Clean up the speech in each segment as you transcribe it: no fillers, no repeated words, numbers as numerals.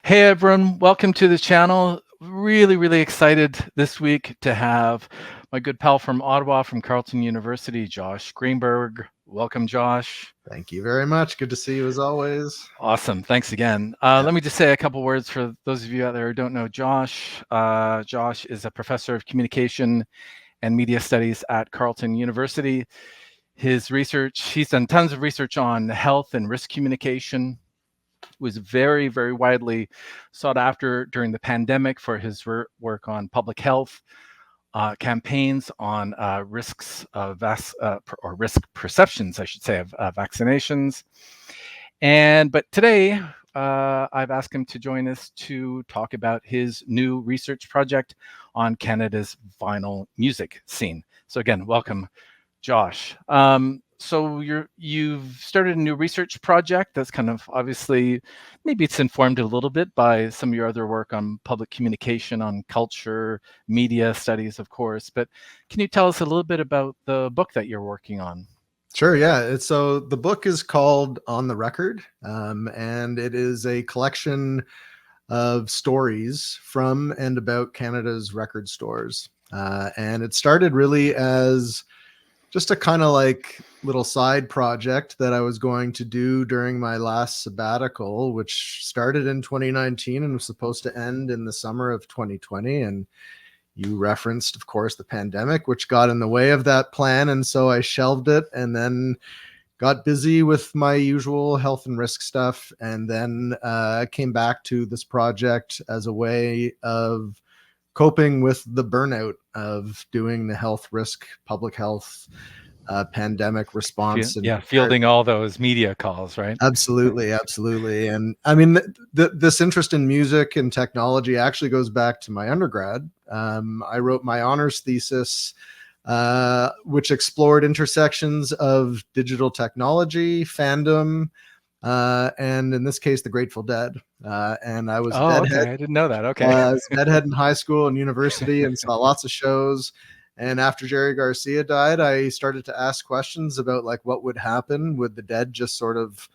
Hey everyone, welcome to the channel. Really excited this week to have my good pal from Ottawa, from Carleton University, Josh Greenberg. Welcome, Josh. Thank you very much. Good to see you as always. Awesome, thanks again. Yeah. Let me just say a couple words for those of you out there who don't know Josh. Josh is a professor of communication and media studies at Carleton University. His research, he's done tons of research on health and risk communication. Was very widely sought after during the pandemic for his work on public health, campaigns on risks of or risk perceptions, I should say, of vaccinations. But today, I've asked him to join us to talk about his new research project on Canada's vinyl music scene. So again, welcome, Josh. So you've started a new research project that's kind of obviously, maybe it's informed a little bit by some of your other work on public communication, on culture, media studies, of course. But can you tell us a little bit about the book that you're working on? Sure. Yeah. So the book is called On the Record, and it is a collection of stories from and about Canada's record stores. And it started really as just a kind of like little side project that I was going to do during my last sabbatical, which started in 2019 and was supposed to end in the summer of 2020. And you referenced, of course, the pandemic, which got in the way of that plan. And so I shelved it and then got busy with my usual health and risk stuff. And then came back to this project as a way of coping with the burnout of doing the health risk, public health, pandemic response. Fielding all those media calls, right? Absolutely. And I mean, this interest in music and technology actually goes back to my undergrad. I wrote my honors thesis, which explored intersections of digital technology, fandom, and in this case, the Grateful Dead. And I was bedhead. Okay. I didn't know that. Okay. I was bedhead in high school and university and saw lots of shows. And after Jerry Garcia died, I started to ask questions about like what would happen. Would the Dead just sort of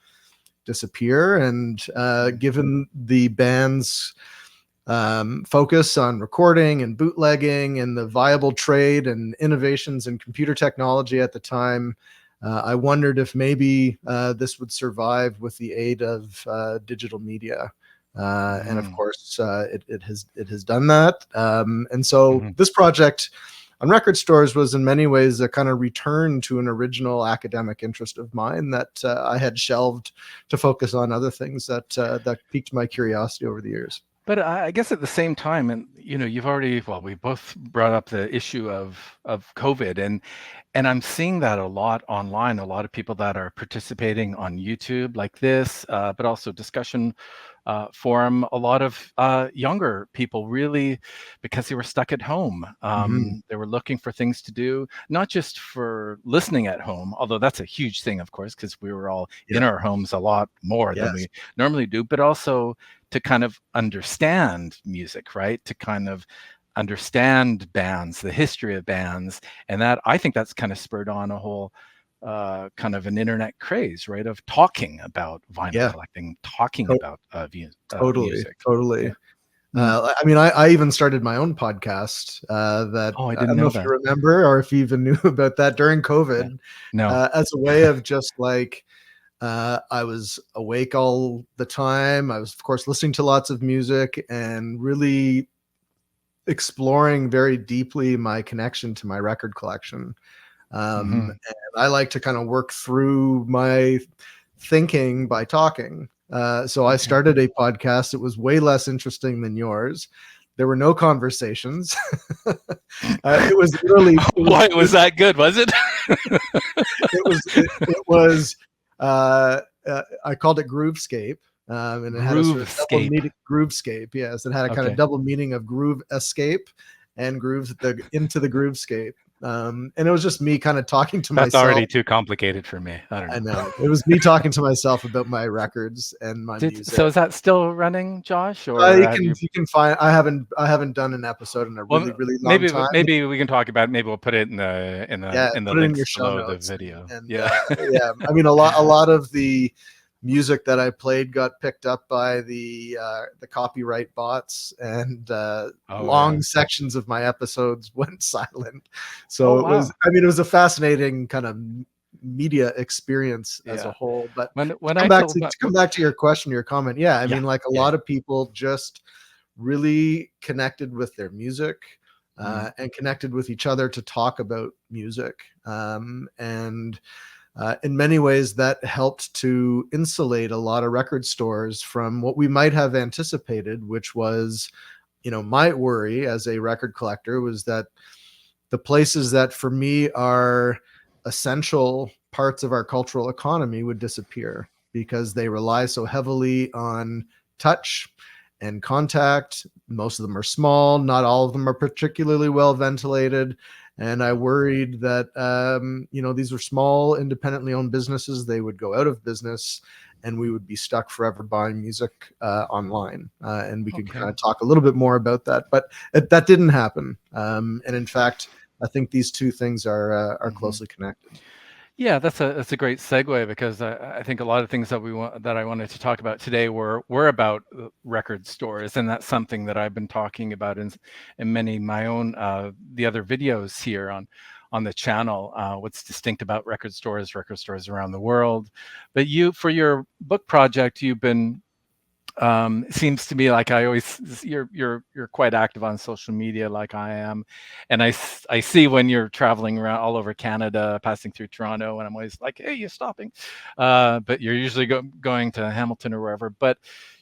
disappear? And given the band's focus on recording and bootlegging and the viable trade and innovations in computer technology at the time, I wondered if maybe this would survive with the aid of digital media. And of course, it has done that. And so this project on record stores was in many ways a kind of return to an original academic interest of mine that I had shelved to focus on other things that piqued my curiosity over the years. But I guess at the same time, and you've already, we both brought up the issue of COVID, and I'm seeing that a lot online. A lot of people that are participating on YouTube like this, but also discussion forum. A lot of younger people, really, because they were stuck at home. They were looking for things to do, not just for listening at home, although that's a huge thing, of course, because we were all in our homes a lot more than we normally do, but also to kind of understand music, right? To kind of understand bands, the history of bands. And that, I think that's kind of spurred on a whole kind of an internet craze, right? Of talking about vinyl collecting, talking about music. Totally. I mean, I even started my own podcast that I don't know if you remember or if you even knew about that during COVID. No. As a way of just like, I was awake all the time. I was, of course, listening to lots of music and really exploring very deeply my connection to my record collection. And I like to kind of work through my thinking by talking. So I started a podcast. It was way less interesting than yours. There were no conversations. It was literally. Why was that good? Was it? It was. I called it Groovescape, and it had a sort of double meaning. Groovescape, yes, it had a kind of double meaning of groove escape and grooves into the Groovescape. And it was just me kind of talking to myself. That's already too complicated for me. I know. It was me talking to myself about my records and my music. So is that still running, Josh? Or you can find. I haven't done an episode in a really long time. Maybe we can talk about. Maybe we'll put it in the links below the video. And, I mean, a lot of the music that I played got picked up by the copyright bots, and Oh yeah. long sections of my episodes went silent. Oh So it was, wow. I mean, it was a fascinating kind of media experience as a Yeah. whole. But When I told my to come back to your question, your comment, yeah, I yeah, mean, like a yeah. lot of people just really connected with their music, Mm, and connected with each other to talk about music. And in many ways, that helped to insulate a lot of record stores from what we might have anticipated, which was, my worry as a record collector was that the places that for me are essential parts of our cultural economy would disappear because they rely so heavily on touch and contact. Most of them are small, not all of them are particularly well ventilated. And I worried that, these were small, independently owned businesses. They would go out of business and we would be stuck forever buying music online. And we could kind okay. of talk a little bit more about that. But that didn't happen. And in fact, I think these two things are Hmm. closely connected. Yeah, that's a great segue because I think a lot of things that I wanted to talk about today were about record stores, and that's something that I've been talking about in many of my own the other videos here on the channel. What's distinct about record stores around the world. But you, for your book project, you've been it seems to me like I always you're quite active on social media like I am, and I see when you're traveling around all over Canada, passing through Toronto, and I'm always like, hey, you're stopping, but you're usually going to Hamilton or wherever. But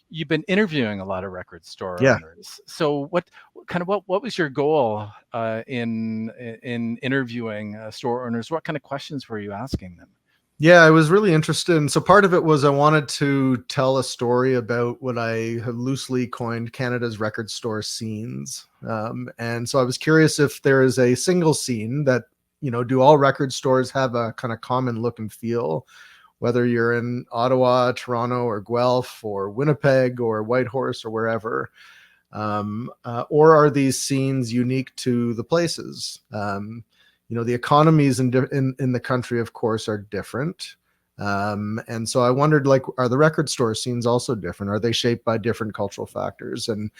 you've been interviewing a lot of record store Yeah. owners. So what was your goal in interviewing store owners? What kind of questions were you asking them? Yeah, I was really interested. And so part of it was I wanted to tell a story about what I have loosely coined Canada's record store scenes. And so I was curious if there is a single scene that, do all record stores have a kind of common look and feel, whether you're in Ottawa, Toronto, or Guelph, or Winnipeg, or Whitehorse, or wherever? Or are these scenes unique to the places? The economies in the country, of course, are different. And so I wondered, like, are the record store scenes also different? Are they shaped by different cultural factors? And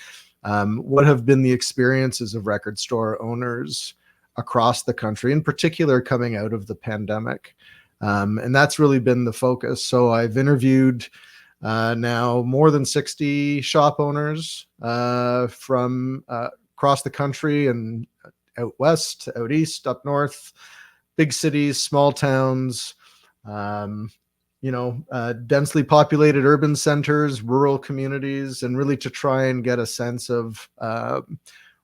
what have been the experiences of record store owners across the country, in particular coming out of the pandemic? And that's really been the focus. So I've interviewed now more than 60 shop owners from across the country and out west, out east, up north, big cities, small towns, um, densely populated urban centers, rural communities, and really to try and get a sense of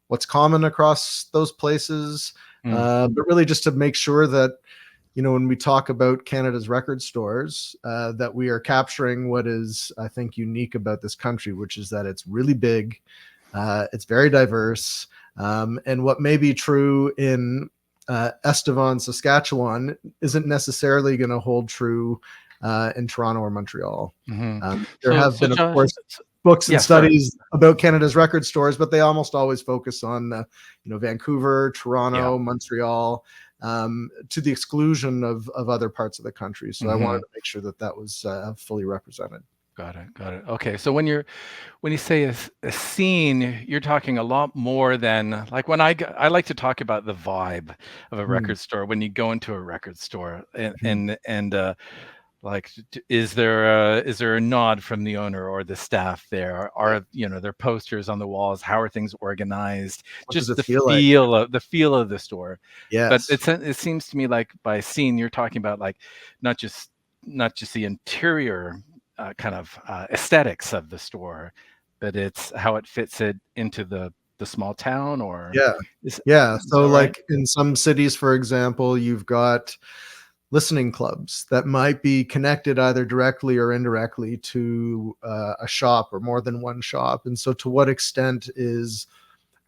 what's common across those places, Mm, but really just to make sure that, when we talk about Canada's record stores, that we are capturing what is, I think, unique about this country, which is that it's really big, it's very diverse, and what may be true in Estevan, Saskatchewan, isn't necessarily going to hold true in Toronto or Montreal. hmm. There have So been, of Josh, course, books and yeah, sorry. studies about Canada's record stores, but they almost always focus on, Vancouver, Yeah. Toronto, Montreal, to the exclusion of other parts of the country. So I wanted Hmm. to make sure that that was fully represented. Got it. Got it. Okay. So when you say a scene, you're talking a lot more than like when I like to talk about the vibe of a Mm, record store when you go into a record store mhm. and like is there a nod from the owner or the staff there? Yeah. Are there posters on the walls? How are things organized? What does Just it feel like? the feel of the store. But Yes. it seems to me like by scene you're talking about like not just not just the interior kind of aesthetics of the store, but it's how it fits it into the small town. Or Yeah. is Yeah. is So, that right? like in some cities, for example, you've got listening clubs that might be connected either directly or indirectly to a shop or more than one shop. And so, to what extent is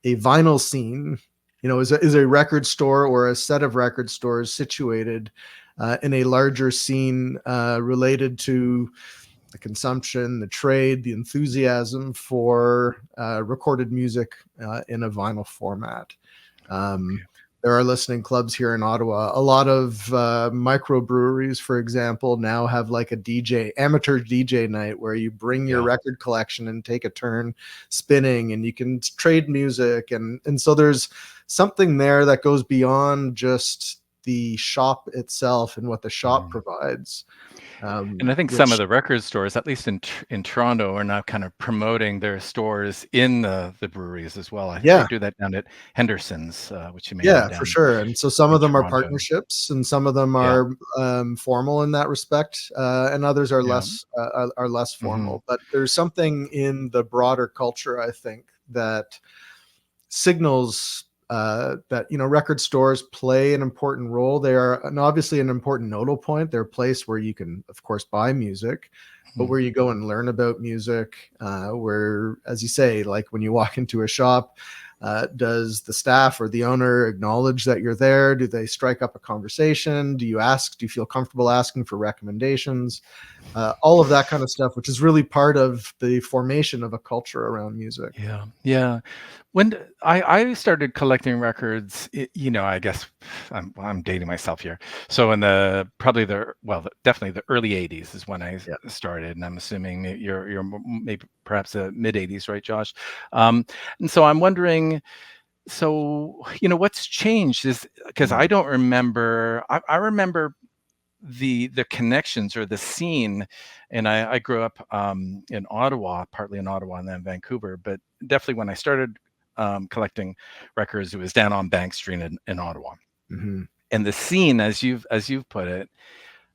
a vinyl scene, is a record store or a set of record stores situated in a larger scene related to the consumption, the trade, the enthusiasm for recorded music in a vinyl format? Um, Okay. There are listening clubs here in Ottawa. A lot of microbreweries, for example, now have like a amateur DJ night where you bring your record collection and take a turn spinning, and you can trade music. And so there's something there that goes beyond just the shop itself and what the shop provides. And I think some of the record stores, at least in Toronto, are now kind of promoting their stores in the breweries as well. They do that down at Henderson's, which you may know down for sure. And so some of them are Toronto. partnerships, and some of them are formal in that respect, and others are less formal. But there's something in the broader culture, I think, that signals that record stores play an important role. They are obviously an important nodal point. They're a place where you can, of course, buy music, but where you go and learn about music, where, as you say, like when you walk into a shop, does the staff or the owner acknowledge that you're there? Do they strike up a conversation? Do you feel comfortable asking for recommendations? All of that kind of stuff, which is really part of the formation of a culture around music. Yeah. When I started collecting records, I guess I'm dating myself here. So in definitely the early '80s is when I started, and I'm assuming you're maybe perhaps the mid '80s, right, Josh? And so I'm wondering, what's changed is because I don't remember. I remember the connections or the scene, and I grew up in Ottawa, partly in Ottawa and then Vancouver, but definitely when I started collecting records, it was down on Bank Street in Ottawa. And the scene, as you've put it,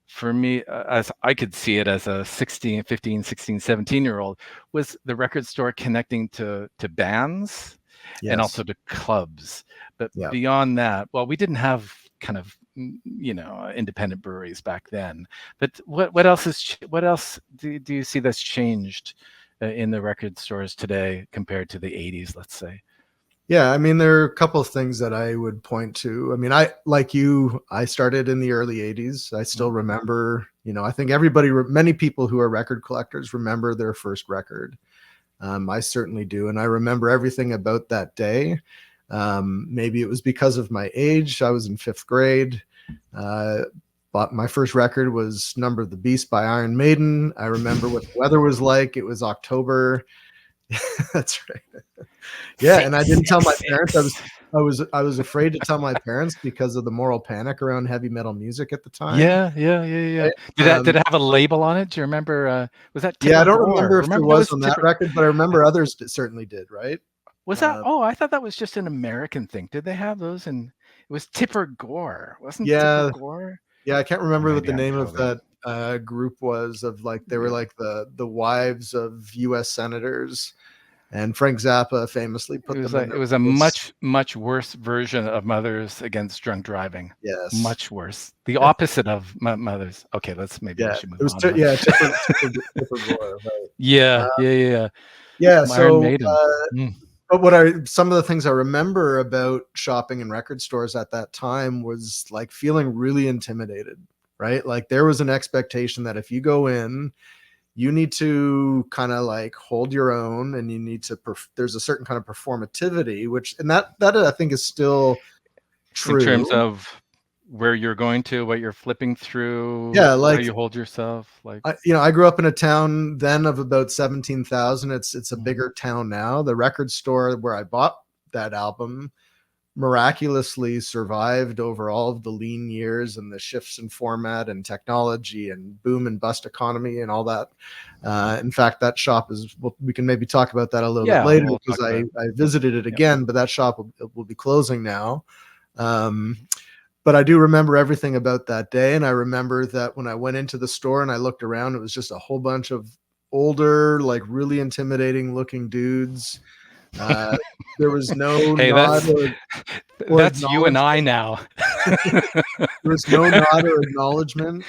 for me, as I could see it as a 16, 15, 16, 17-year-old, was the record store connecting to bands and also to clubs. But beyond that, well, we didn't have kind of independent breweries back then. But what else do you see that's changed in the record stores today compared to the '80s, let's say? Yeah, I mean, there are a couple of things that I would point to. I mean, I started in the early '80s. I still remember, I think many people who are record collectors remember their first record. I certainly do. And I remember everything about that day. Maybe it was because of my age. I was in 5th grade. But my first record was Number of the Beast by Iron Maiden. I remember what the weather was like. It was October. That's right. Yeah, and I didn't tell my parents. I was afraid to tell my parents because of the moral panic around heavy metal music at the time. Yeah. Did it have a label on it? Do you remember? Was that Tipper I don't Gore? remember if there was on that record, but I remember others certainly did. Right? Was that? I thought that was just an American thing. Did they have those? And it was Tipper Gore, wasn't Tipper Gore? Yeah, I can't remember what the name of that group was. They were like the wives of U.S. senators. And Frank Zappa famously put them in. It was a much worse version of Mothers Against Drunk Driving. Yes, much worse. The opposite of Mothers. Okay, we should move on. Tipper Gore. Right. Yeah. So, but some of the things I remember about shopping in record stores at that time was like feeling really intimidated. Right, like there was an expectation that if you go in, you need to kind of like hold your own, and you need to, there's a certain kind of performativity, and that I think is still true. In terms of where you're going to, what you're flipping through, how you hold yourself. I grew up in a town then of about 17,000. It's a bigger town now. The record store where I bought that album miraculously survived over all of the lean years and the shifts in format and technology and boom and bust economy and all that. In fact, that shop we can maybe talk about that a little bit later, because I visited it again, but that shop will be closing now. But I do remember everything about that day. And I remember that when I went into the store and I looked around, it was just a whole bunch of older, like really intimidating looking dudes. There was no nod or that's you and I now. There was no nod or acknowledgement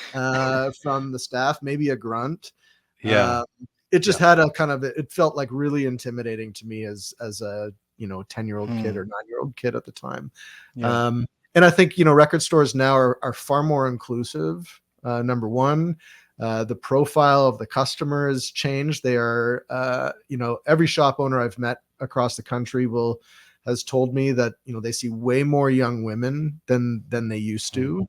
from the staff, maybe a grunt. It just had a kind of, it felt like really intimidating to me as a 10-year-old kid or 9-year-old kid at the time. And I think record stores now are far more inclusive. Number one, the profile of the customer has changed. They are every shop owner I've met across the country will has told me that they see way more young women than they used to.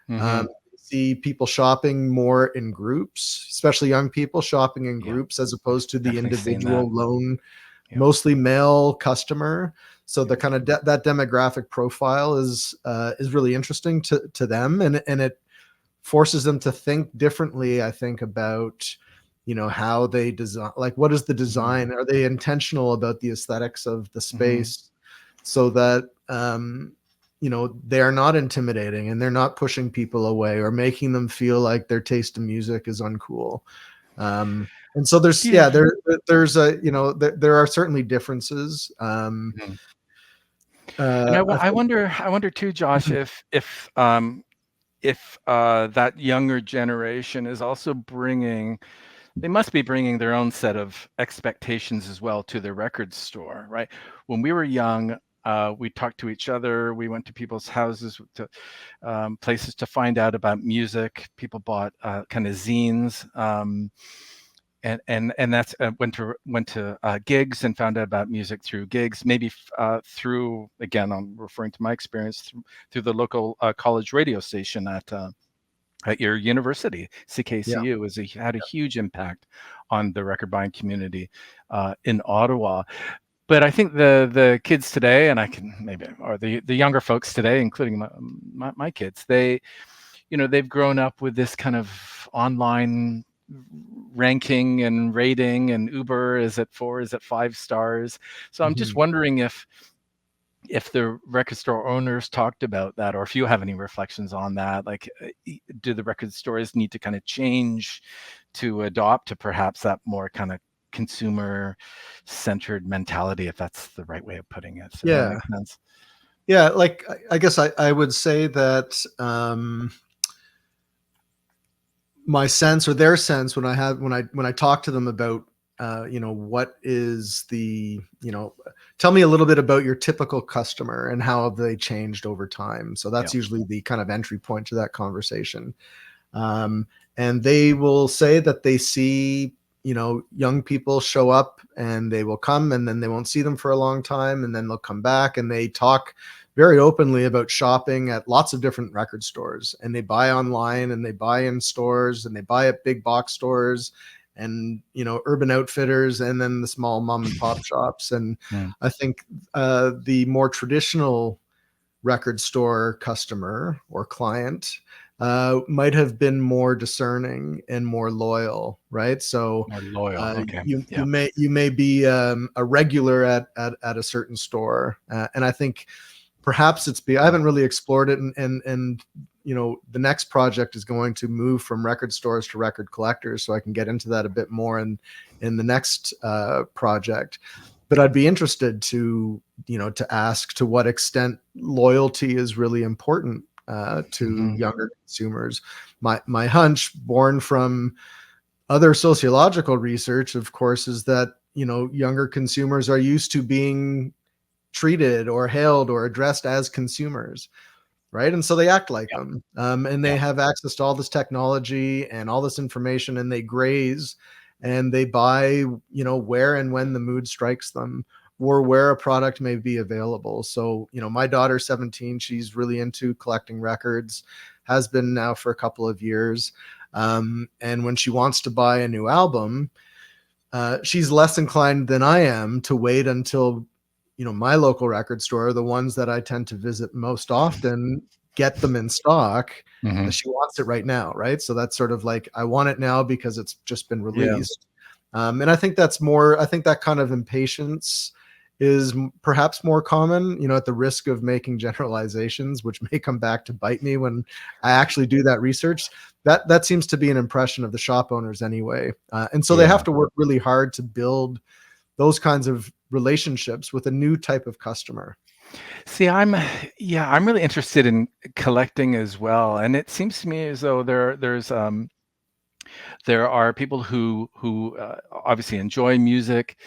Mm-hmm. See people shopping more in groups, especially young people shopping in Yeah, groups as opposed to the definitely seen that. individual lone, Yeah, mostly male customer. So yeah. the kind of that demographic profile is really interesting to them, and it forces them to think differently, I think, about how they design, like what is the Mm-hmm. design, are they intentional about the aesthetics of the Mm-hmm. space, so that they're not intimidating and they're not pushing people away or making them feel like their taste in music is uncool. And so there's Yeah. there's a there are certainly differences. Mm-hmm. And I I think. wonder too, Josh, if that younger generation is also bringing, they must be bringing their own set of expectations as well to their record store, right? When we were young, we talked to each other. We went to people's houses, to places to find out about music. People bought kind of zines. And that's went to gigs and found out about music through gigs, maybe through, again, I'm referring to my experience, through the local college radio station at your university. Yeah. CKCU had a huge impact on the record buying community in Ottawa. But I think the kids today, and I can maybe, or the younger folks today, including my kids, they've grown up with this kind of online ranking and rating, and Uber is at 4, is at 5 stars. So I'm just Mhm. wondering if the record store owners talked about that, or if you have any reflections on that. Like, do the record stores need to kind of change to adopt to perhaps that more kind of consumer centered mentality, if that's the right way of putting it? Does that Yeah. make sense? Yeah, like I guess I would say that my sense or their sense when I talk to them about what is the tell me a little bit about your typical customer and how have they changed over time. So Yeah. that's usually the kind of entry point to that conversation. um, and they will say that they see young people show up and they will come and then they won't see them for a long time and then they'll come back, and they talk very openly about shopping at lots of different record stores, and they buy online and they buy in stores and they buy at big box stores and Urban Outfitters and then the small mom and pop shops. And Mm. I think the more traditional record store customer or client might have been more discerning and more loyal, right? So More loyal. Okay. you Yeah. may be a regular at a certain store, and I think perhaps I haven't really explored it, and the next project is going to move from record stores to record collectors, so I can get into that a bit more in the next project. But I'd be interested to ask to what extent loyalty is really important to Mm-hmm. younger consumers. My hunch, born from other sociological research, of course, is that younger consumers are used to being treated or hailed or addressed as consumers, right? And so they act like Yeah. them, and they Yeah. have access to all this technology and all this information, and they graze and they buy, where and when the mood strikes them, or where a product may be available. So, my daughter's 17; she's really into collecting records, has been now for a couple of years. And when she wants to buy a new album, she's less inclined than I am to wait until my local record store, the ones that I tend to visit most often, get them in stock. Mm-hmm. She wants it right now, right? So that's sort of like, I want it now because it's just been Yeah. released. And I think that kind of impatience is perhaps more common, at the risk of making generalizations, which may come back to bite me when I actually do that research. That seems to be an impression of the shop owners anyway. And so they Yeah. have to work really hard to build those kinds of relationships with a new type of customer. See, I'm really interested in collecting as well, and it seems to me as though there are people who obviously enjoy music,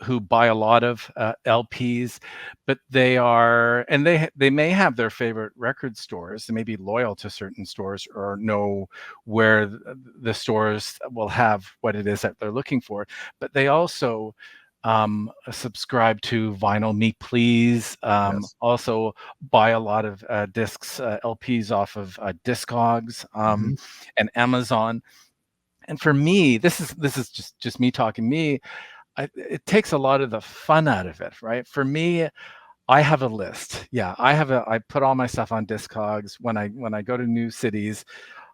who buy a lot of LPs, but they may have their favorite record stores. They may be loyal to certain stores or know where the stores will have what it is that they're looking for, but they also subscribe to Vinyl Me Please, Yes. also buy a lot of discs, LPs off of Discogs, Mhm. and Amazon. And for me, this is just me talking. It takes a lot of the fun out of it, right? For me, I have a list. Yeah, I put all my stuff on Discogs when I go to new cities.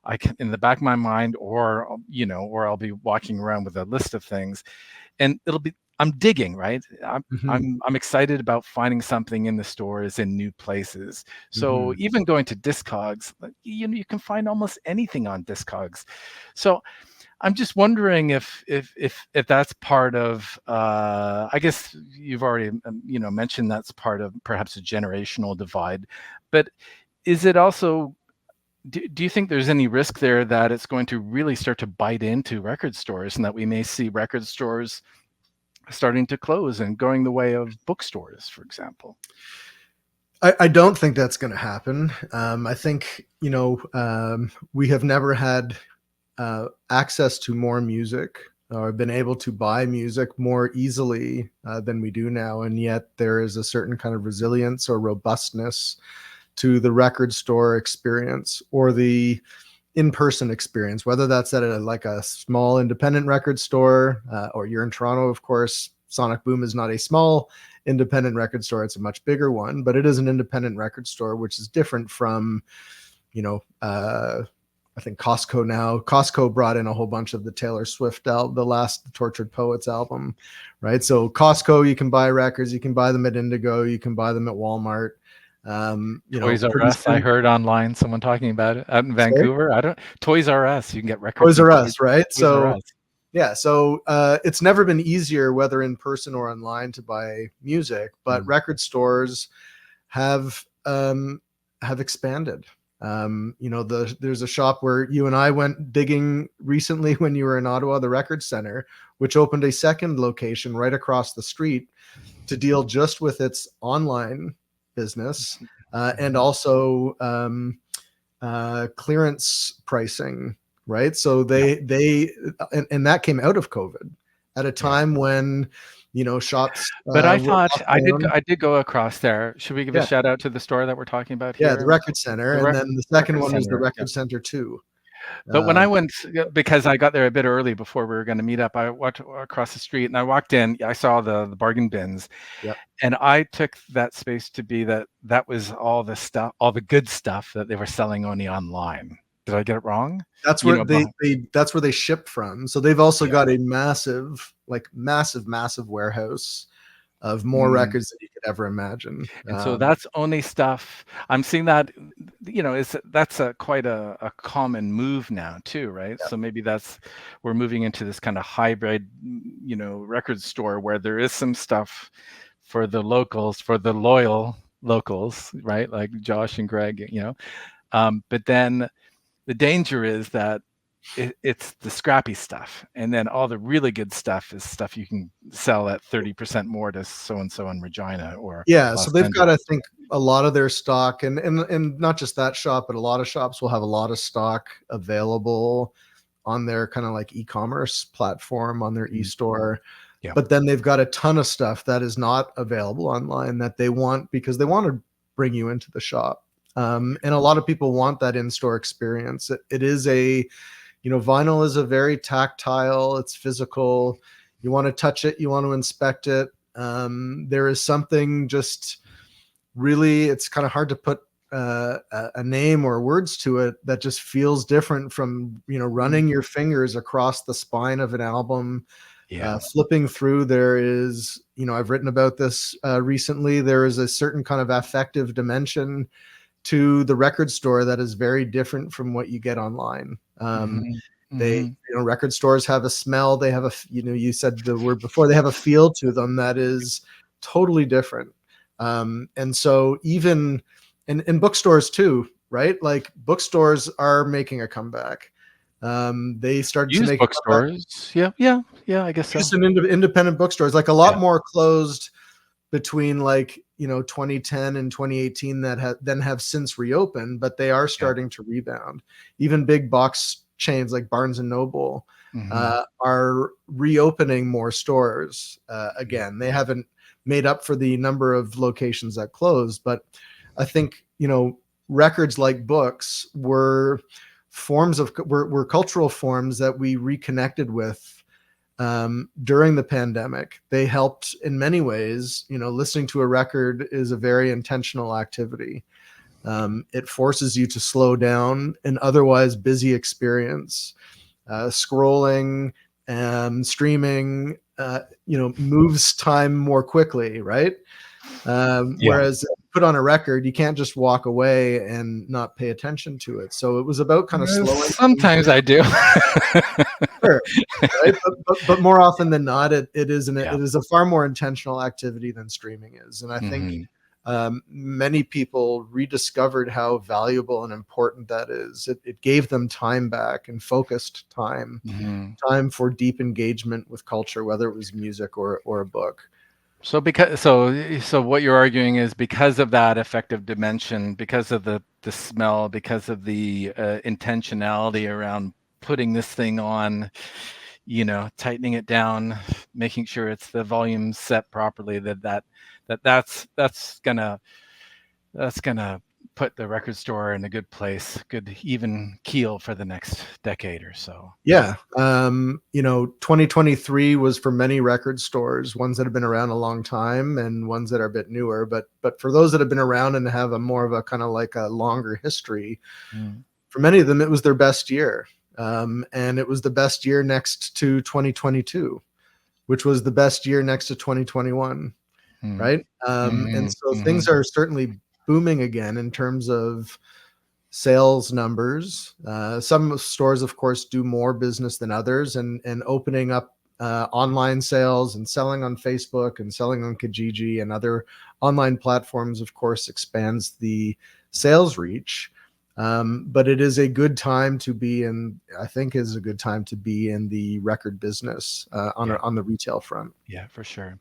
I can, in the back of my mind, or I'll be walking around with a list of things, and I'm digging, right? Mhm. I'm excited about finding something in the stores in new places. So Mhm. even going to Discogs, like, you can find almost anything on Discogs. So I'm just wondering if that's part of. I guess you've already mentioned that's part of perhaps a generational divide, but is it also? Do you think there's any risk there that it's going to really start to bite into record stores, and that we may see record stores starting to close and going the way of bookstores, for example? I don't think that's going to happen. I think, we have never had access to more music or been able to buy music more easily than we do now. And yet there is a certain kind of resilience or robustness to the record store experience or the in-person experience, whether that's at like a small independent record store or you're in Toronto, of course. Sonic Boom is not a small independent record store; it's a much bigger one, but it is an independent record store, which is different from, you know, I think Costco now. Costco brought in a whole bunch of the Taylor Swift album, the last Tortured Poets album, right? So Costco, you can buy records, you can buy them at Indigo, you can buy them at Walmart. Toys R Pretty Us, I soon, heard online someone talking about it out in sorry, Vancouver. I don't Toys R Us, you can get records Toys in R Toys Us, right? Toys R So Us. yeah, so it's never been easier, whether in person or online, to buy music, but Mm. record stores have expanded. There's a shop where you and I went digging recently when you were in Ottawa, the Record Center, which opened a second location right across the street to deal just with its online business and Mhm. also clearance pricing, right? So Yeah, and that came out of COVID at a yeah. time when shops But I were thought locked down. I did go across there. Should we give a Yeah, shout out to the store that we're talking about yeah, the here? Record Center, The and rec then the second Record one is the Center, yeah. Record Center 2. But when I Um, went, because I got there a bit early before we were gonna meet up, I walked across the street and I walked in, I saw the bargain bins, yeah, and I took that space to be that was all the stuff, all the good stuff that they were selling only online. Did I get it wrong? that's You where know, that's where they ship from. So they've also yeah. got a massive, like massive warehouse of more Mm. records than you could ever imagine. And so that's only stuff I'm seeing that, that's a quite a common move now too, right? Yeah, So maybe we're moving into this kind of hybrid, record store where there is some stuff for the locals, for the loyal locals, right? Like Josh and Greg. But then the danger is that it's the scrappy stuff, and then all the really good stuff is stuff you can sell at 30% more to so and so in Regina or yeah. So Los they've got, I Angeles. think, a lot of their stock, and not just that shop, but a lot of shops will have a lot of stock available on their kind of like e-commerce platform, on their Mm, e-store. yeah. But then they've got a ton of stuff that is not available online that they want, because they want to bring you into the shop. And a lot of people want that in-store experience. It is vinyl is a very tactile, it's physical. You want to touch it, you want to inspect it. There is something just really, it's kind of hard to put a name or words to it, that just feels different from Mm, running your fingers across the spine of an album, yeah. flipping through. There is, I've written about this recently, there is a certain kind of affective dimension to the record store that is very different from what you get online. Mhm. They, Mhm. record stores have a smell, they have you said the word before, they have a feel to them that is totally different. And so even in bookstores too, right? Like bookstores are making a comeback. They started to Used make a comeback. bookstores. Yeah, yeah, yeah, I guess so. Just in independent bookstores, like a Yeah. lot more closed between, like, 2010 and 2018, that then have since reopened, but they are Yeah. starting to rebound. Even big box chains like Barnes and Noble Mhm. are reopening more stores. Again, they haven't made up for the number of locations that closed, but I think, records like books were were cultural forms that we reconnected with during the pandemic. They helped in many ways. Listening to a record is a very intentional activity. It forces you to slow down an otherwise busy experience. Scrolling and streaming, moves time more quickly, right? Yeah. Whereas put on a record, you can't just walk away and not pay attention to it. So it was about kind of slowing things Sometimes I do. down, right? But more often than not, it is Yeah. it is a far more intentional activity than streaming is. And I think Mhm. many people rediscovered how valuable and important that is. It gave them time back and focused Mhm. time for deep engagement with culture, whether it was music or a book. So what you're arguing is because of that affective dimension, because of the smell, because of the intentionality around putting this thing on, tightening it down, making sure it's the volume set properly, that's gonna put the record store in a good place, good even keel for the next decade or so. Yeah. 2023 was for many record stores, ones that have been around a long time and ones that are a bit newer. But for those that have been around and have a more of a kind of like a longer history, Mm. for many of them, it was their best year. And it was the best year next to 2022, which was the best year next to 2021. Mm. Right. And Mhm. so things Mhm. are certainly booming again in terms of sales numbers. Some stores, of course, do more business than others, and opening up online sales and selling on Facebook and selling on Kijiji and other online platforms, of course, expands the sales reach. But it is a good time to be in. I think is a good time to be in the record business Yeah. on the retail front. Yeah, for sure.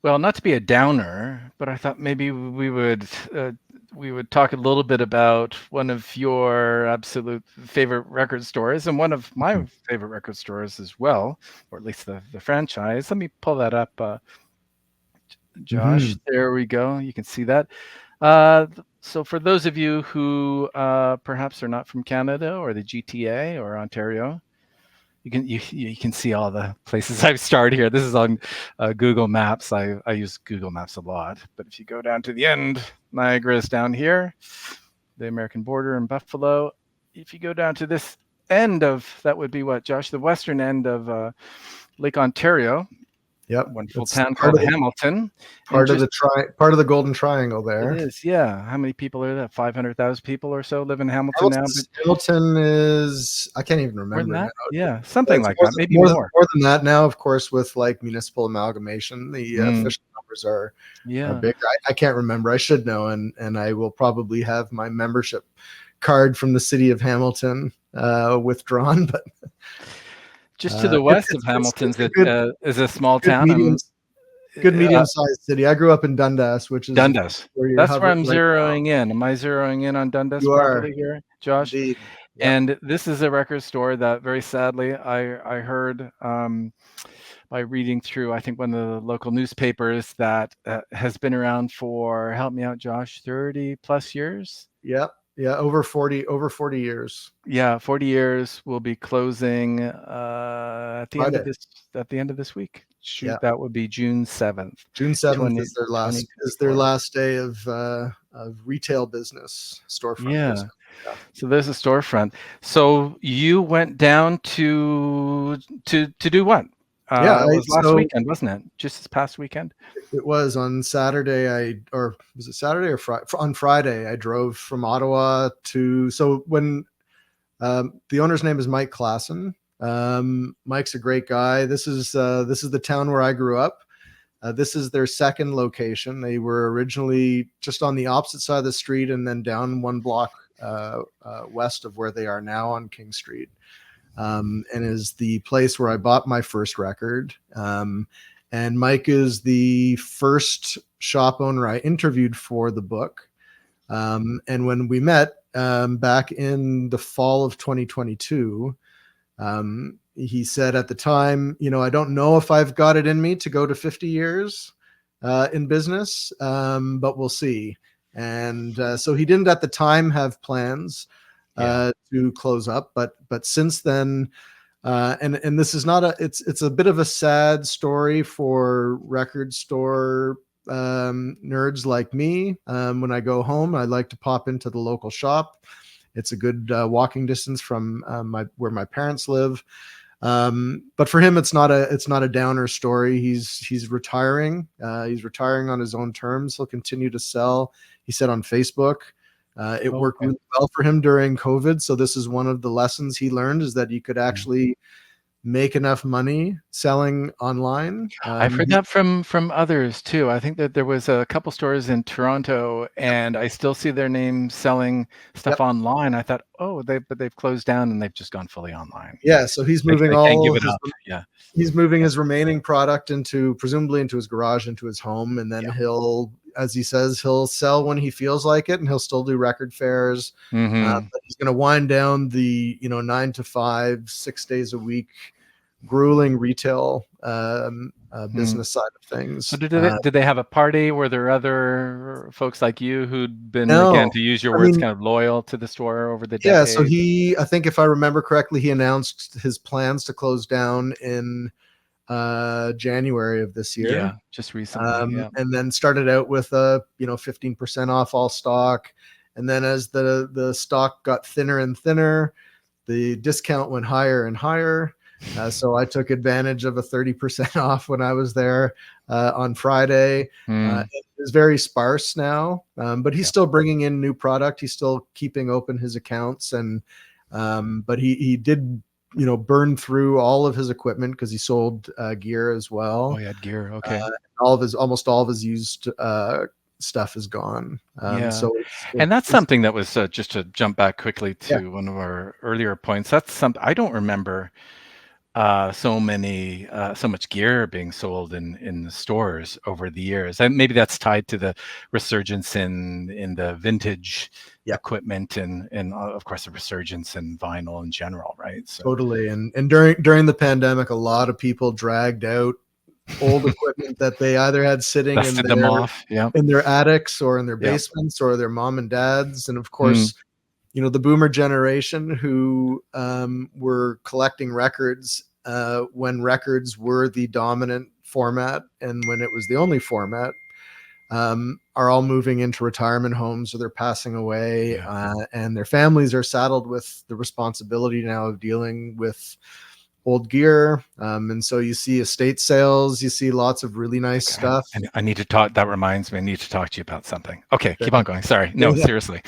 Well, not to be a downer, but I thought maybe we would talk a little bit about one of your absolute favorite record stores and one of my favorite record stores as well, or at least the franchise. Let me pull that up, Josh. Mm-hmm. There we go. You can see that. So for those of you who perhaps are not from Canada or the GTA or Ontario, you can see all the places I've starred here. This is on Google Maps. I use Google Maps a lot. But if you go down to the end, Niagara is down here, the American border in Buffalo. If you go down to this end of, that would be what, Josh? The western end of Lake Ontario, Yep, wonderful it's town called Hamilton. And just part of the Golden Triangle it there. is, yeah. How many people are there? 500,000 people or so live in Hamilton now, but Hamilton is, I can't even more than remember now. that? Yeah, something It's like that, maybe more. more than that now. Of course, with like municipal amalgamation, the Mm, official numbers are yeah. bigger. I can't remember. I should know, and I will probably have my membership card from the city of Hamilton withdrawn. But Just to the west of it's Hamilton's a good is a small good town. medium good Uh, medium sized city. I grew up in Dundas, which is of course Dundas. where you're That's where hovering I'm right now. zeroing in. Am I zeroing in on Dundas You are properly here, Josh? indeed. Yep. And this is a record store that very sadly I heard by reading through, I think, one of the local newspapers that has been around for, help me out, Josh, 30 plus years. Yep. Yeah. Over 40 years. Yeah, 40 years. Will be closing Friday. at the end of this week. Yeah. Shoot, that would be June 7th, June 7th 20, is their 2024. last day of retail business, storefront Yeah. business. Yeah. So there's a storefront. So you went down to do what? Yeah. It was last So weekend, wasn't it? Just this past weekend. it was on Saturday. Or was it Saturday or Friday? On Friday, I drove from Ottawa so when the owner's name is Mike Klassen. Mike's a great guy. This is the town where I grew up. This is their second location. They were originally just on the opposite side of the street and then down one block west of where they are now on King Street, and is the place where I bought my first record. And Mike is the first shop owner I interviewed for the book. And when we met, back in the fall of 2022. He said at the time, I don't know if I've got it in me to go to 50 years in business, but we'll see. And so he didn't at the time have plans to close up, but since then, and this is not it's a bit of a sad story for record store nerds like me. When I go home, I like to pop into the local shop. It's a good walking distance from where my parents live. But for him, it's not a downer story. He's retiring. He's retiring on his own terms. He'll continue to sell. He said on Facebook. It worked really well for him during COVID. So this is one of the lessons he learned, is that you could actually make enough money selling online. I've heard that from others too. I think that there was a couple stores in Toronto, and I still see their name selling stuff online. I thought, but they've closed down and they've just gone fully online. Yeah, so he's moving he's moving his remaining product presumably into his garage, into his home, and then he'll, as he says, he'll sell when he feels like it, and he'll still do record fairs. But he's going to wind down the 9 to 5, 6 days a week, grueling retail business side of things. So did they have a party? Were there other folks like you who'd been, again, to use your words, kind of loyal to the store over the decades? Yeah, so I think if I remember correctly, he announced his plans to close down in January of this year. Yeah, just recently. And then started out with 15% off all stock. And then as the stock got thinner and thinner, the discount went higher and higher. So I took advantage of a 30% off when I was there on Friday. It's very sparse now, but he's still bringing in new product. He's still keeping open his accounts, and but he did burn through all of his equipment because he sold gear as well. Oh, he had gear. Okay. Almost all of his used stuff is gone. So and that's something that was just to jump back quickly to one of our earlier points. That's something I don't remember. So much gear being sold in the stores over the years, and maybe that's tied to the resurgence in the vintage equipment, and of course the resurgence in vinyl in general, right? So totally. And during the pandemic, a lot of people dragged out old equipment that they either had sitting in their attics or in their basements or their mom and dad's, and of course. The boomer generation who were collecting records when records were the dominant format and when it was the only format, are all moving into retirement homes, or they're passing away, and their families are saddled with the responsibility now of dealing with old gear. And so you see estate sales, you see lots of really nice stuff. And I need to talk, that reminds me, I need to talk to you about something. Okay, keep on going. Sorry. No, seriously.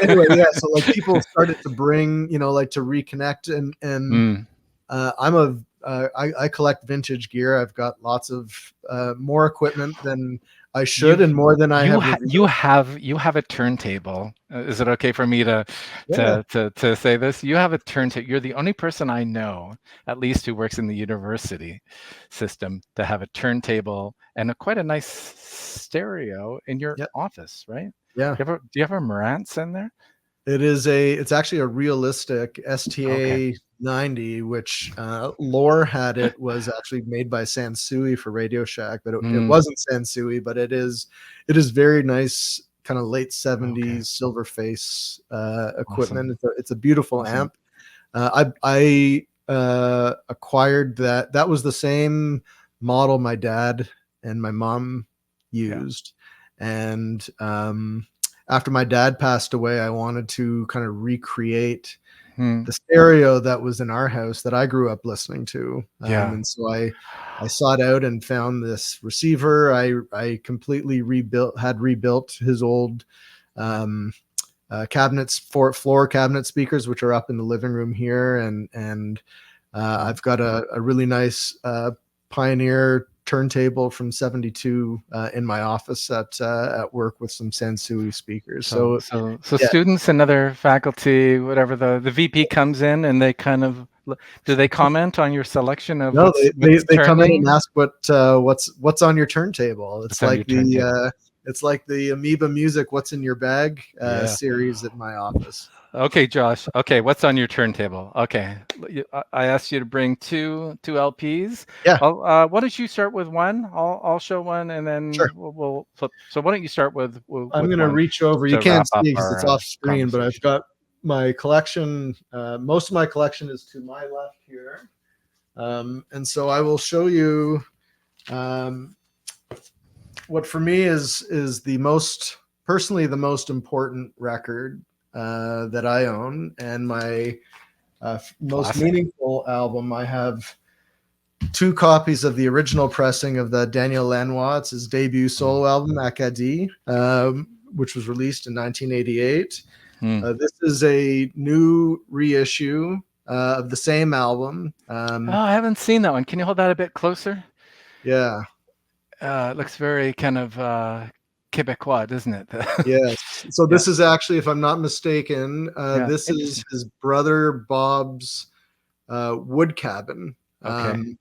Anyway, so like people started to bring, like to reconnect, and I collect vintage gear. I've got lots of more equipment than I should, and more than I have. You have a turntable. Is it okay for me to say this? You have a turntable. You're the only person I know, at least, who works in the university system, to have a turntable and quite a nice stereo in your office, right? Yeah. Do you have a Marantz in there? It's actually a realistic STA 90, which Lore had. It was actually made by Sansui for Radio Shack, but it wasn't Sansui, but it is very nice, kind of late 70s silver face equipment. Awesome. It's a beautiful amp. I acquired that. That was the same model my dad and my mom used. And after my dad passed away, I wanted to kind of recreate the stereo that was in our house that I grew up listening to. And so I sought out and found this receiver. I completely rebuilt his old cabinets, floor cabinet speakers, which are up in the living room here. And I've got a really nice Pioneer turntable from 72 in my office at work with some Sansui speakers. So students and other faculty, whatever, the VP comes in and they kind of, do they comment on your selection of? No, they come in and ask what's on your turntable. It's like It's like the Amoeba Music "What's in Your Bag" Yeah. series at my office. Okay, Josh. Okay, what's on your turntable? Okay, I asked you to bring two LPs. Yeah, Why don't you start with one? I'll show one, and sure. then we'll flip. So why don't you start I'm with gonna one reach over. You to can't wrap see up because it's our off screen, but I've conversation? got my collection. Most of my collection is to my left here, and so I will show you um, what for me is the most personally the most important record that I own, and my most Classic. meaningful album. I have two copies of the original pressing of the Daniel Lanois. It's his debut solo album, Acadie, which was released in 1988. Mm. This is a new reissue of the same album. Oh, I haven't seen that one. Can you hold that a bit closer? Yeah. It looks very kind of Quebecois, doesn't it? Yes. So Yeah. this is actually, if I'm not mistaken, Yeah. this is Interesting. his brother Bob's wood cabin. Okay.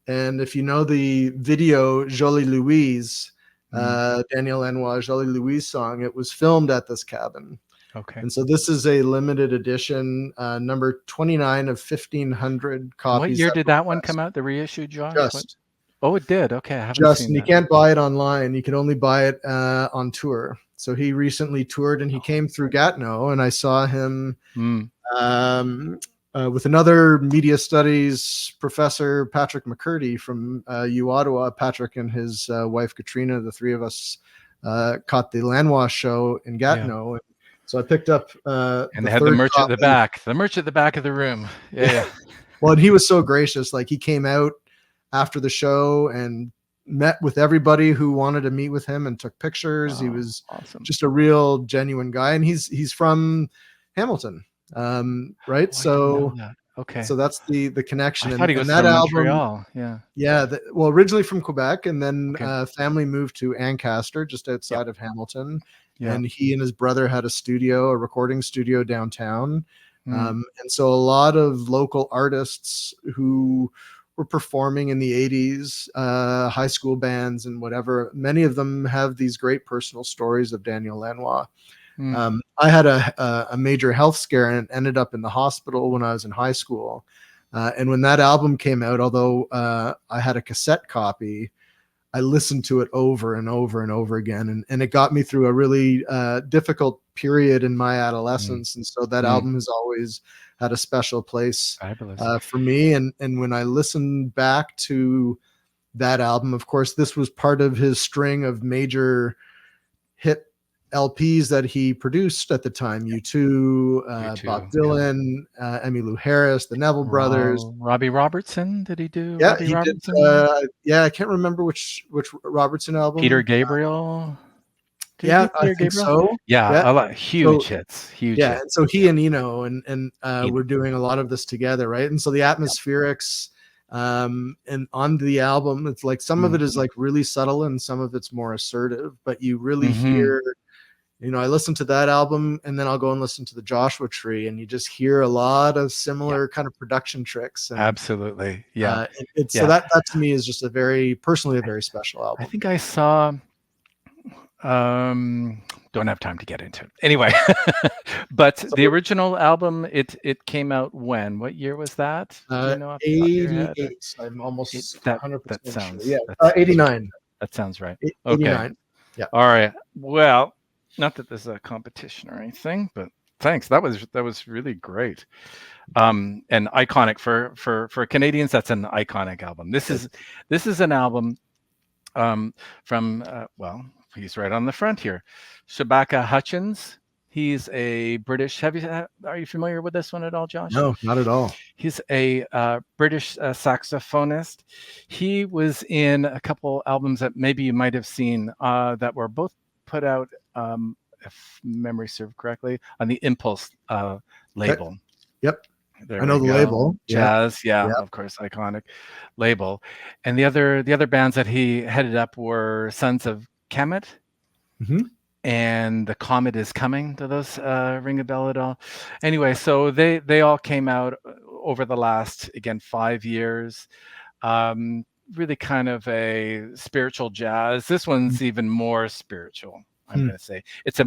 And if you know the video Jolie Louise, Mm. Daniel Lanois Jolie Louise song, it was filmed at this cabin. Okay. And so this is a limited edition, number 29 of 1,500 And what copies year that did were that one come pressed. out? The reissue, Josh? What? Just, Oh, it did. Okay, I haven't just, seen and you that. can't buy it online. You can only buy it on tour. So he recently toured, and he came through Gatineau, and I saw him Mm. um, with another media studies professor, Patrick McCurdy from U Ottawa. Patrick and his wife Katrina, the three of us caught the Lanois show in Yeah. Gatineau. So I picked up And the they had the third merch at the copy. back. The merch at the back of the room. Yeah, yeah. Well, and he was so gracious. Like, he came out after the show and met with everybody who wanted to meet with him and took pictures. He Wow, was awesome. just a real genuine guy, and he's from Hamilton, right? Oh, I didn't know So that. Okay. that's the I connection, thought he and was that from album. Montreal. Yeah. Yeah, well, originally from Quebec, and then Okay. family moved to Ancaster, just Yeah. outside of Hamilton. Yeah. And he and his brother had a studio, a recording studio downtown. Mm. And so a lot of local artists who were performing in the 80s, high school bands and whatever, many of them have these great personal stories of Daniel Lanois. Mm. I had a major health scare and ended up in the hospital when I was in high school. And when that album came out, although I had a cassette copy, I listened to it over and over and over again. And it got me through a really difficult period in my Mm. adolescence. And so that Mm. album has always had a special place Fabulous. for me. And when I listened back to that album, of course, this was part of his string of major hit LPs that he produced at the time. U2, You Bob too. Yeah. Dylan, Emmylou Harris, the Neville Brothers. Robbie Robertson. Did he do Yeah, Robbie he did. Robertson? Yeah, I can't remember which Robertson Peter album. Gabriel. Did he Yeah, do I Peter think Gabriel? so. Yeah, Yeah. a lot. Huge So hits. Huge yeah, hits. and so he and Eno and You know. we're doing a lot of this together, right? And so the Yeah. atmospherics and on the album, it's like some of Mm. it is like really subtle and some of it's more assertive, but you really Mm-hmm. hear. I listen to that album and then I'll go and listen to the Joshua Tree, and you just hear a lot of Yeah. similar kind of production tricks. And Absolutely. Yeah. it's so Yeah. that to me is just a very special I album. think I saw. Don't have time to get into it. Anyway, but So the original album, it came out when? What year was that? Do you know off the top of your head? 88. I'm almost That 100% sure. sounds Yeah, that's 89. that sounds right. Okay. 89. Yeah. All right. Well, not that this is a competition or anything, but thanks. That was really great. And iconic for Canadians. That's an iconic album. This is an album from well, he's right on the front here. Shabaka Hutchins. He's a British. Are you familiar with this one at all, Josh? No, not at all. He's a British saxophonist. He was in a couple albums that maybe you might have seen that were both put out, if memory serves correctly, on the Impulse label. Okay. Yep. There I know we the go. label. Jazz, yeah, Yeah. of course, iconic label. And the other bands that he headed up were Sons of Kemet Mm-hmm. and The Comet Is Coming. Do those ring a bell at all? Anyway, so they all came out over the last, again, 5 years. really kind of a spiritual jazz. This one's even more spiritual, I'm Hmm. going to say. It's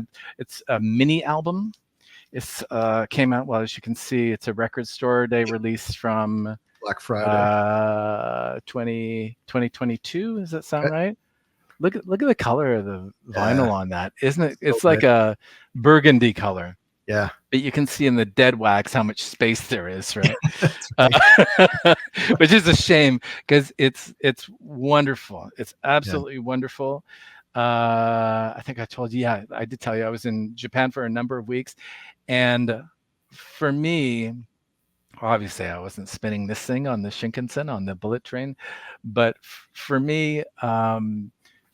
a mini album. It's came out, well, as you can see, it's a record store day release from Black Friday. 2022. Does that sound Okay. right? Look at the color of the Yeah. vinyl on that, isn't it? So It's like good. a burgundy color. Yeah. But you can see in the dead wax how much space there is, right? That's Uh, right. which is a shame because it's wonderful. It's Yeah. absolutely wonderful. I think I told you, yeah, I did tell you I was in Japan for a number of weeks, and for me, obviously I wasn't spinning this thing on the Shinkansen on the bullet train, but for me,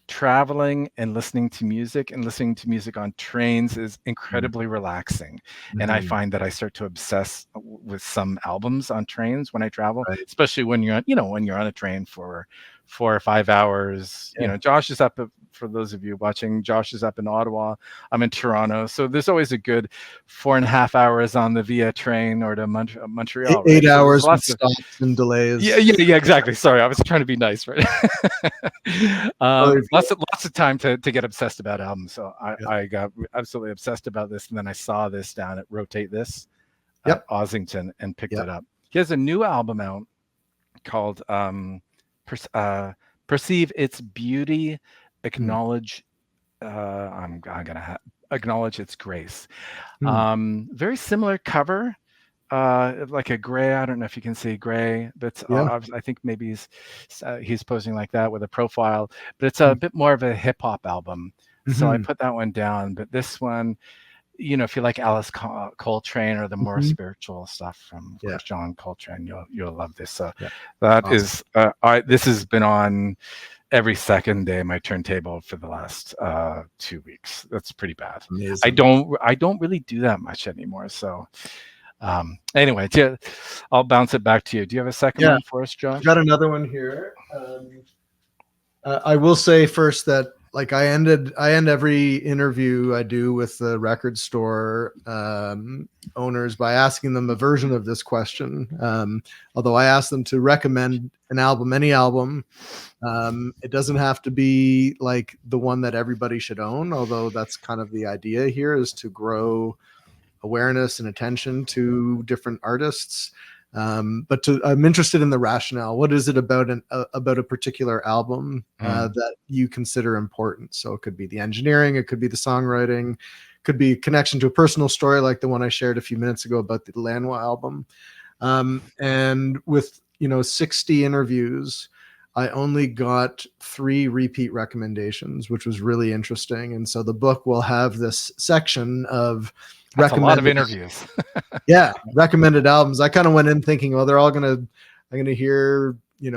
traveling and listening to music on trains is incredibly relaxing. And I Mhm. find that I start to obsess with some albums on trains when I travel, Right. especially when when you're on a train for 4 or 5 hours. Yeah. Josh is up, for those of you watching, Josh is up in Ottawa. I'm in Toronto. So there's always a good 4.5 hours on the Via train or to Montreal, right? Eight So there's hours with lots of, stops and delays. yeah, exactly. Sorry, I was trying to be nice, right? Totally feel Lots of time to get obsessed about albums. So it. I got absolutely obsessed about this, and then I saw this down at Rotate This at Yep. Ossington and picked Yep. it up. He has a new album out called Perceive Its Beauty, Mm. Acknowledge. I'm gonna acknowledge its grace. Mm. Very similar cover, like a gray. I don't know if you can see gray, but Yeah. I think maybe he's posing like that with a profile. But it's a Mm. bit more of a hip hop album, so I Mhm. put that one down. But this one, if you like Alice Coltrane or the more Mhm. spiritual stuff from, of Yeah. course, John Coltrane, you'll love this. So Yeah. that Awesome. is, this has been on every second day of my turntable for the last 2 weeks. That's pretty bad. I Amazing. don't really do that much anymore. So anyway, I'll bounce it back to you. Do you have a second Yeah. one for us, I've Josh? got another one here. I will say first that like I end every interview I do with the record store owners by asking them a version of this question. Although I ask them to recommend an album, any album. It doesn't have to be like the one that everybody should own, although that's kind of the idea here, is to grow awareness and attention to different artists. But I'm interested in the rationale. What is it about a particular album that you consider important? So it could be the engineering, it could be the songwriting, could be a connection to a personal story like the one I shared a few minutes ago about the Lanois album. And with 60 interviews, I only got 3 repeat recommendations, which was really interesting. And so the book will have this section of That's a lot of recommended, interviews. yeah, recommended albums. I kind of went in thinking, oh, I'm gonna hear, Kind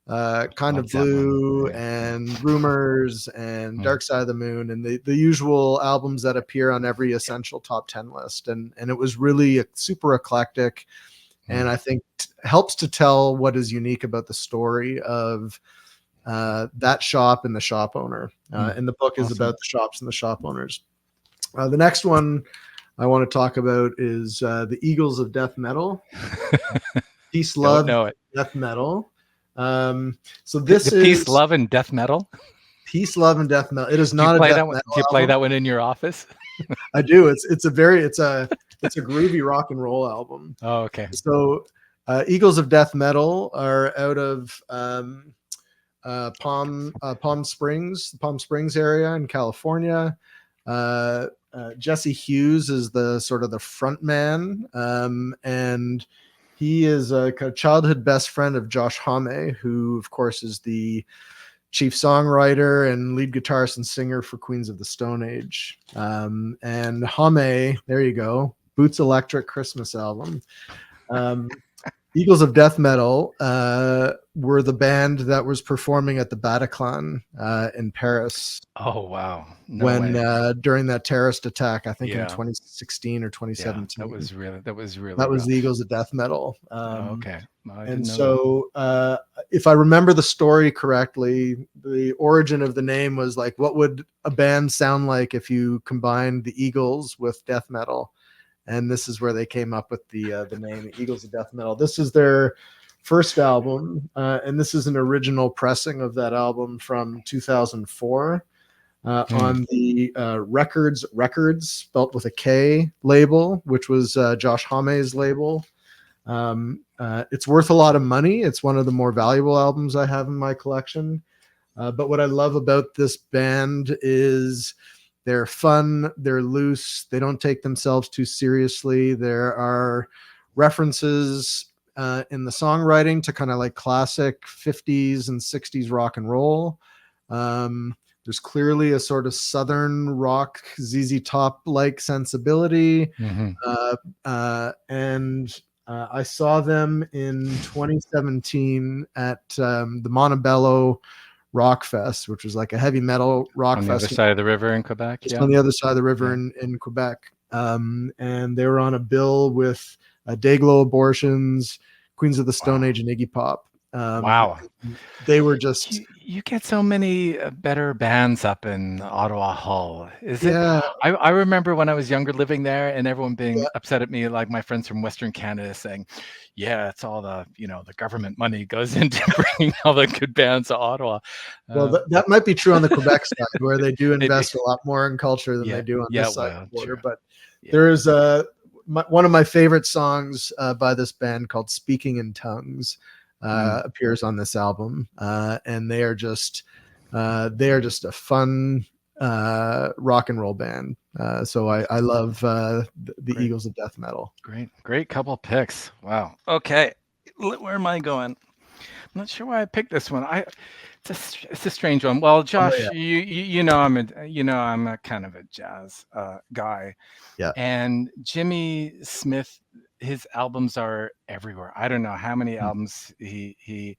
Led of Zeppelin. Blue Yeah. and Rumors and Mm. Dark Side of the Moon and the usual albums that appear on every essential top 10 list. And it was really super eclectic. And I think helps to tell what is unique about the story of that shop and the shop owner. And the book is Awesome. about the shops and the shop owners. The next one I want to talk about is the Eagles of Death Metal. Peace, Don't Love, know it. Death Metal. So this The is Peace, Love, and Death Metal. Peace, Love, and Death Metal. It is Do you not a play death that one? metal Do you play album. that one in your office? I do. It's a groovy rock and roll album. Oh, okay. So Eagles of Death Metal are out of Palm Springs area in California. Jesse Hughes is the sort of the front man, and he is a childhood best friend of Josh Homme, who of course is the chief songwriter and lead guitarist and singer for Queens of the Stone Age. And Homme, there you go, Boots Electric Christmas album. Eagles of Death Metal were the band that was performing at the Bataclan in Paris. Oh, wow. No way. During that terrorist attack, I think in Yeah. 2016 or Yeah, 2017. that was really That was rough. the Eagles of Death Metal. Oh, okay. I didn't And know that. so if I remember the story correctly, the origin of the name was like, what would a band sound like if you combined the Eagles with death metal? And this is where they came up with the name Eagles of Death Metal. This is their first album, and this is an original pressing of that album from 2004 on the Records, spelt with a K label, which was Josh Homme's label. It's worth a lot of money. It's one of the more valuable albums I have in my collection. But what I love about this band is they're fun, they're loose, they don't take themselves too seriously. There are references in the songwriting to kind of like classic 50s and 60s rock and roll. There's clearly a sort of Southern rock, ZZ Top like sensibility. And I saw them in 2017 at the Montebello Rock Fest, which was like a heavy metal rock on fest. the other side of the river in Quebec. Just on the other side of the river in Quebec. And they were on a bill with Dayglow Abortions, Queens of the Stone Age, and Iggy Pop. Wow. They were just... You get so many better bands up in Ottawa Hull. Is it? Yeah. I remember when I was younger living there and everyone being upset at me, like my friends from Western Canada saying, yeah, it's all the, the government money goes into bringing all the good bands to Ottawa. Well, that might be true on the Quebec side, where they do invest a lot more in culture than they do on this side of the border. True. But there is one of my favorite songs by this band called Speaking in Tongues. Appears on this album, and they are just a fun rock and roll band. So I love the Eagles of death metal. Great couple picks. Wow. Okay, where am I going? I'm not sure why I picked this one. It's a strange one. Well, Josh, you know I'm a kind of a jazz guy. Yeah. And Jimmy Smith, his albums are everywhere. I don't know how many albums he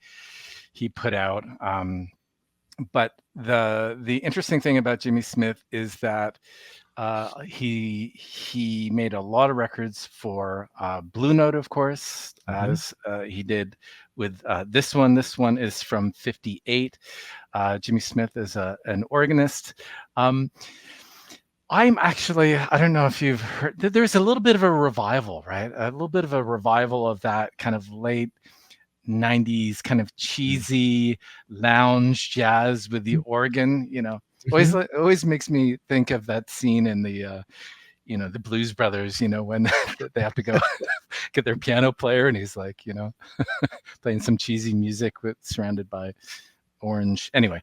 put out. But the interesting thing about Jimmy Smith is that he made a lot of records for Blue Note, of course, as he did with this one. This one is from '58. Jimmy Smith is an organist. I'm actually, I don't know if you've heard, there's a little bit of a revival, right? A little bit of a revival of that kind of late 90s kind of cheesy lounge jazz with the organ, always makes me think of that scene in the the Blues Brothers, when they have to go get their piano player and he's like, playing some cheesy music surrounded by orange. Anyway,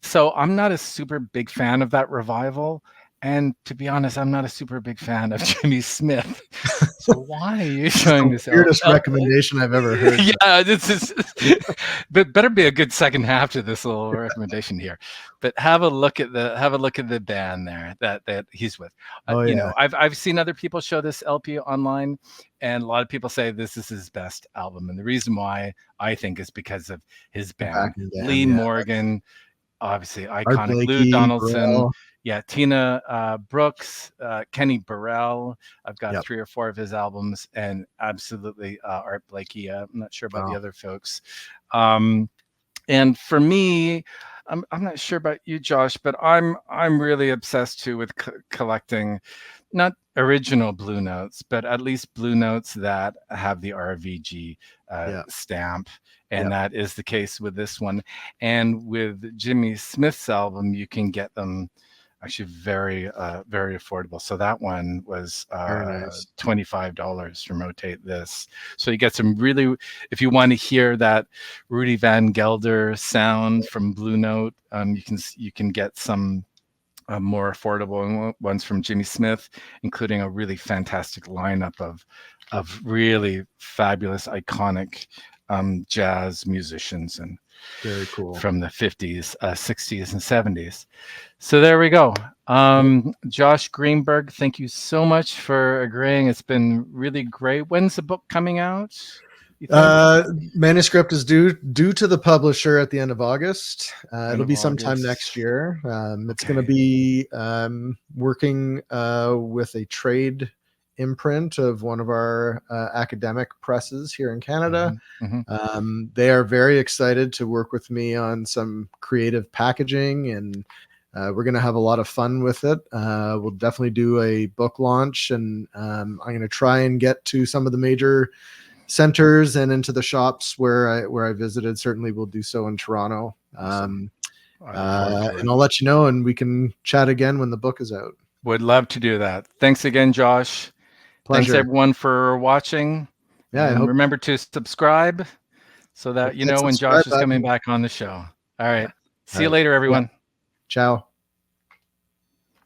so I'm not a super big fan of that revival. And to be honest, I'm not a super big fan of Jimmy Smith. So why are you showing this? Weirdest recommendation I've ever heard. Yeah, this is. But better be a good second half to this little recommendation here. But have a look at the band there that he's with. I've seen other people show this LP online, and a lot of people say this is his best album. And the reason why I think is because of his band, Lee Morgan, obviously iconic, Lou Donaldson. Burrell. Yeah, Tina Brooks, Kenny Burrell. I've got 3 or 4 of his albums, and absolutely Art Blakey. I'm not sure about the other folks. And for me, I'm not sure about you, Josh, but I'm really obsessed too with collecting, not original Blue Notes, but at least Blue Notes that have the RVG stamp. And that is the case with this one. And with Jimmy Smith's album, you can get them actually very, very affordable. So that one was nice. $25 from Rotate This. So you get some really, if you want to hear that Rudy Van Gelder sound from Blue Note, you can get some more affordable ones from Jimmy Smith, including a really fantastic lineup of really fabulous, iconic jazz musicians and very cool from the 50s, 60s, and 70s. So there we go. Josh Greenberg, thank you so much for agreeing. It's been really great. When's the book coming out? Manuscript is due to the publisher at the end of August. It'll be sometime next year. It's going to be working with a trade imprint of one of our academic presses here in Canada. They are very excited to work with me on some creative packaging, and we're going to have a lot of fun with it. We'll definitely do a book launch, and I'm going to try and get to some of the major centers and into the shops where I visited. Certainly, will do so in Toronto. Awesome. I look forward to it. And I'll let you know, and we can chat again when the book is out. Would love to do that. Thanks again, Josh. Pleasure. Thanks everyone for watching. Yeah, and remember to subscribe so that you know when Josh is coming back on the show. All right. See you later, everyone. Ciao.